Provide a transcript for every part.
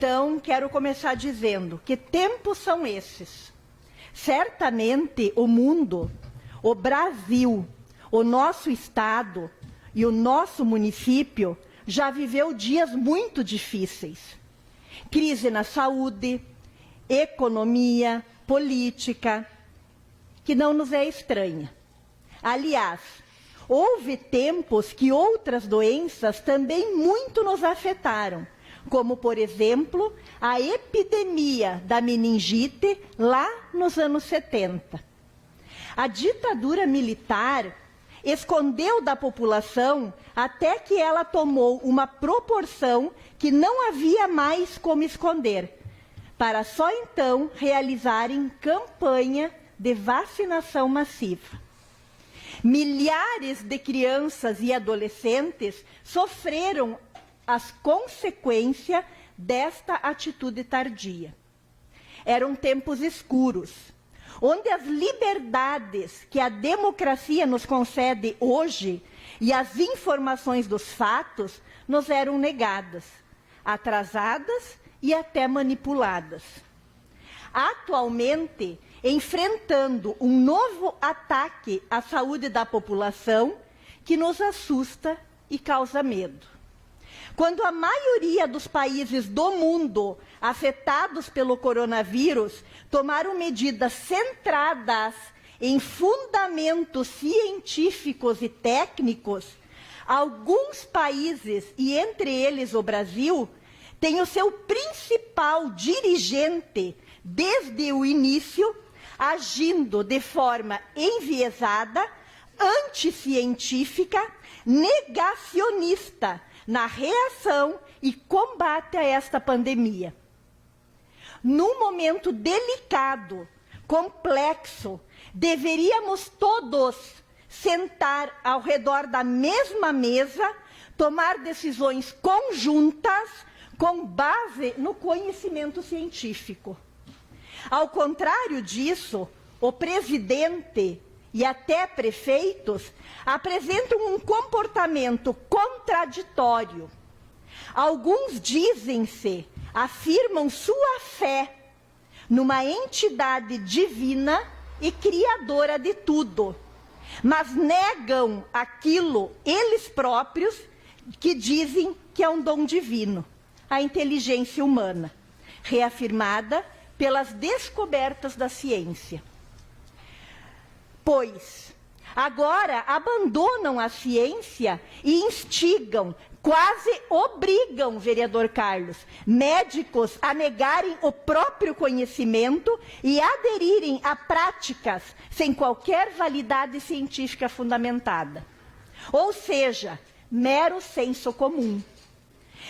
Então, quero começar dizendo que tempos são esses. Certamente o mundo, o Brasil, o nosso estado e o nosso município já viveu dias muito difíceis. Crise na saúde, economia, política, que não nos é estranha. Aliás, houve tempos que outras doenças também muito nos afetaram, como, por exemplo, a epidemia da meningite lá nos anos 70. A ditadura militar escondeu da população até que ela tomou uma proporção que não havia mais como esconder, para só então realizarem campanha de vacinação massiva. Milhares de crianças e adolescentes sofreram as consequências desta atitude tardia. Eram tempos escuros, onde as liberdades que a democracia nos concede hoje e as informações dos fatos nos eram negadas, atrasadas e até manipuladas. Atualmente, enfrentando um novo ataque à saúde da população que nos assusta e causa medo. Quando a maioria dos países do mundo afetados pelo coronavírus tomaram medidas centradas em fundamentos científicos e técnicos, alguns países, e entre eles o Brasil, têm o seu principal dirigente, desde o início, agindo de forma enviesada, anticientífica, negacionista, na reação e combate a esta pandemia. Num momento delicado, complexo, deveríamos todos sentar ao redor da mesma mesa, tomar decisões conjuntas com base no conhecimento científico. Ao contrário disso, o presidente e até prefeitos apresentam um comportamento contraditório. Alguns afirmam sua fé numa entidade divina e criadora de tudo, mas negam aquilo eles próprios que dizem que é um dom divino, a inteligência humana, reafirmada pelas descobertas da ciência. Pois, agora abandonam a ciência e instigam, quase obrigam, vereador Carlos, médicos a negarem o próprio conhecimento e aderirem a práticas sem qualquer validade científica fundamentada. Ou seja, mero senso comum.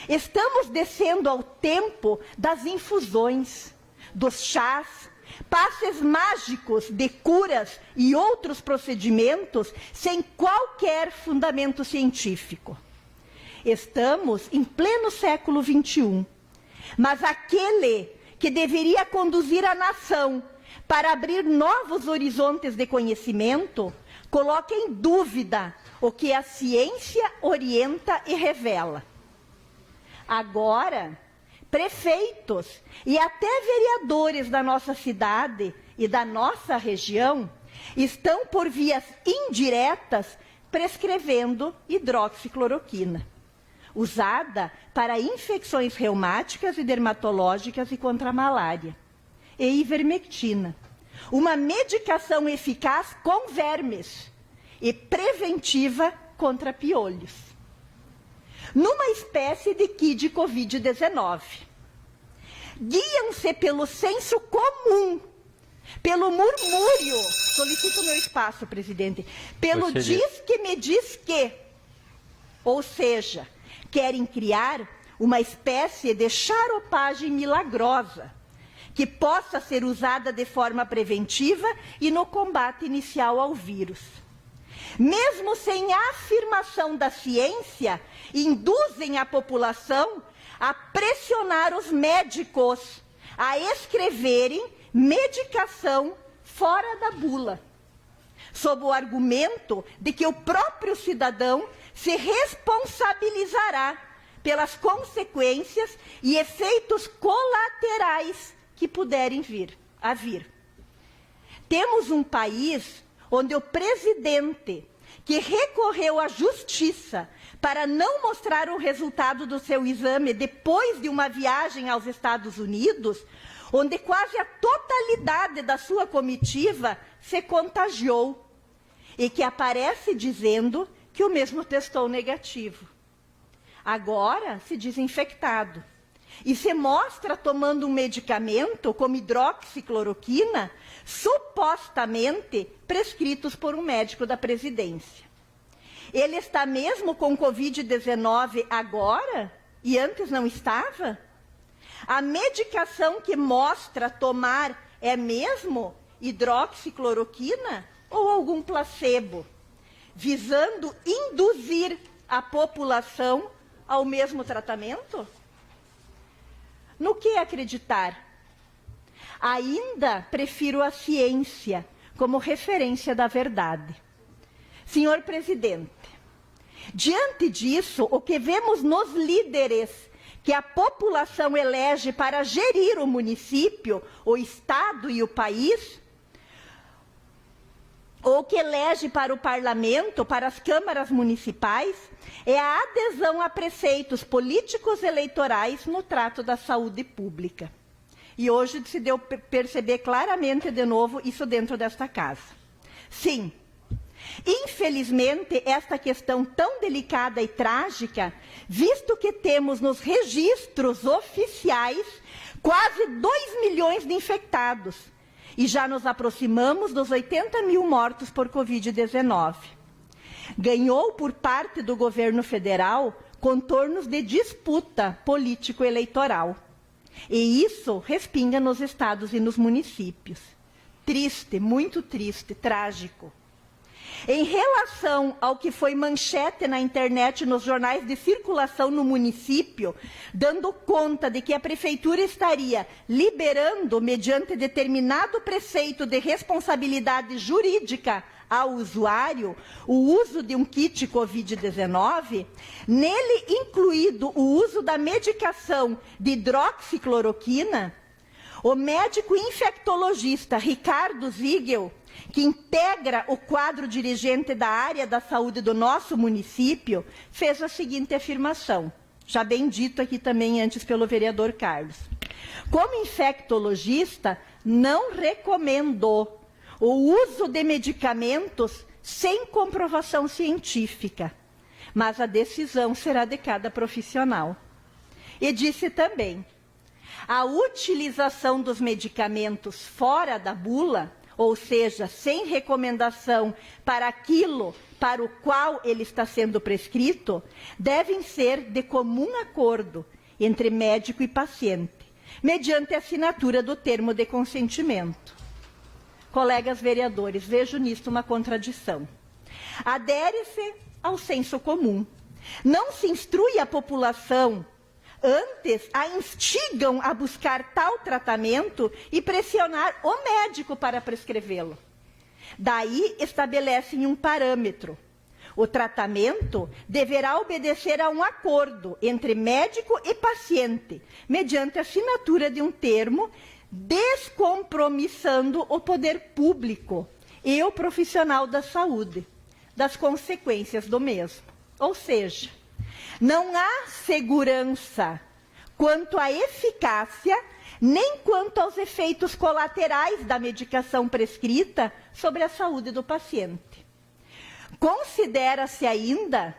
Estamos descendo ao tempo das infusões, dos chás, passes mágicos de curas e outros procedimentos sem qualquer fundamento científico. Estamos em pleno século XXI, mas aquele que deveria conduzir a nação para abrir novos horizontes de conhecimento, coloca em dúvida o que a ciência orienta e revela. Agora, prefeitos e até vereadores da nossa cidade e da nossa região estão, por vias indiretas, prescrevendo hidroxicloroquina, usada para infecções reumáticas e dermatológicas e contra a malária, e ivermectina, uma medicação eficaz com vermes e preventiva contra piolhos, numa espécie de kit de Covid-19. Guiam-se pelo senso comum, pelo murmúrio, solicito meu espaço, presidente, pelo diz que me diz que, ou seja, querem criar uma espécie de xaropagem milagrosa, que possa ser usada de forma preventiva e no combate inicial ao vírus. Mesmo sem a afirmação da ciência, induzem a população a pressionar os médicos a escreverem medicação fora da bula, sob o argumento de que o próprio cidadão se responsabilizará pelas consequências e efeitos colaterais que puderem vir a vir. Temos um país onde o presidente, que recorreu à justiça para não mostrar o resultado do seu exame depois de uma viagem aos Estados Unidos, onde quase a totalidade da sua comitiva se contagiou, e que aparece dizendo que o mesmo testou negativo. Agora se diz infectado. E se mostra tomando um medicamento como hidroxicloroquina, supostamente prescritos por um médico da presidência. Ele está mesmo com Covid-19 agora e antes não estava? A medicação que mostra tomar é mesmo hidroxicloroquina ou algum placebo, visando induzir a população ao mesmo tratamento? No que acreditar? Ainda prefiro a ciência como referência da verdade. Senhor presidente, diante disso, o que vemos nos líderes que a população elege para gerir o município, o estado e o país, ou que elege para o parlamento, para as câmaras municipais, é a adesão a preceitos políticos eleitorais no trato da saúde pública. E hoje se deu perceber claramente de novo isso dentro desta casa. Sim, infelizmente, esta questão tão delicada e trágica, visto que temos nos registros oficiais quase 2 milhões de infectados, e já nos aproximamos dos 80 mil mortos por Covid-19. Ganhou por parte do governo federal contornos de disputa político-eleitoral. E isso respinga nos estados e nos municípios. Triste, muito triste, trágico. Em relação ao que foi manchete na internet, nos jornais de circulação no município, dando conta de que a prefeitura estaria liberando, mediante determinado preceito de responsabilidade jurídica ao usuário, o uso de um kit Covid-19, nele incluído o uso da medicação de hidroxicloroquina, o médico infectologista Ricardo Ziegel, que integra o quadro dirigente da área da saúde do nosso município, fez a seguinte afirmação, já bem dito aqui também antes pelo vereador Carlos. Como infectologista, não recomendo o uso de medicamentos sem comprovação científica, mas a decisão será de cada profissional. E disse também, a utilização dos medicamentos fora da bula, ou seja, sem recomendação para aquilo para o qual ele está sendo prescrito, devem ser de comum acordo entre médico e paciente, mediante a assinatura do termo de consentimento. Colegas vereadores, vejo nisto uma contradição. Adere-se ao senso comum. Não se instrui a população, antes a instigam a buscar tal tratamento e pressionar o médico para prescrevê-lo. Daí estabelecem um parâmetro. O tratamento deverá obedecer a um acordo entre médico e paciente, mediante a assinatura de um termo, descompromissando o poder público e o profissional da saúde das consequências do mesmo. Ou seja, não há segurança quanto à eficácia, nem quanto aos efeitos colaterais da medicação prescrita sobre a saúde do paciente. Considera-se ainda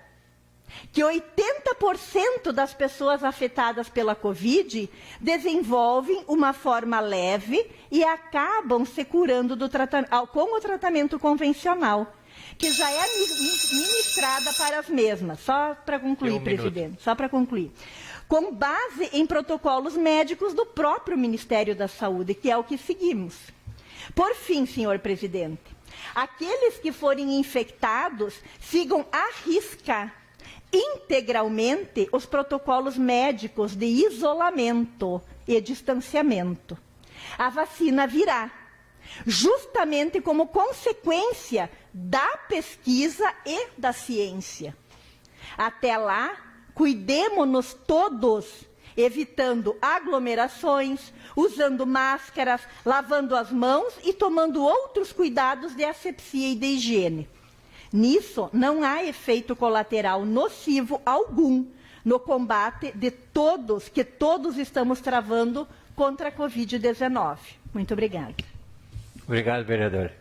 que 80% das pessoas afetadas pela Covid desenvolvem uma forma leve e acabam se curando com o tratamento convencional, que já é ministrada para as mesmas. Só para concluir, presidente, só para concluir. Com base em protocolos médicos do próprio Ministério da Saúde, que é o que seguimos. Por fim, senhor presidente, aqueles que forem infectados sigam à risca integralmente os protocolos médicos de isolamento e distanciamento. A vacina virá, justamente como consequência da pesquisa e da ciência. Até lá, cuidemo-nos todos, evitando aglomerações, usando máscaras, lavando as mãos e tomando outros cuidados de asepsia e de higiene. Nisso, não há efeito colateral nocivo algum no combate que todos estamos travando contra a Covid-19. Muito obrigada. Obrigado, vereadora.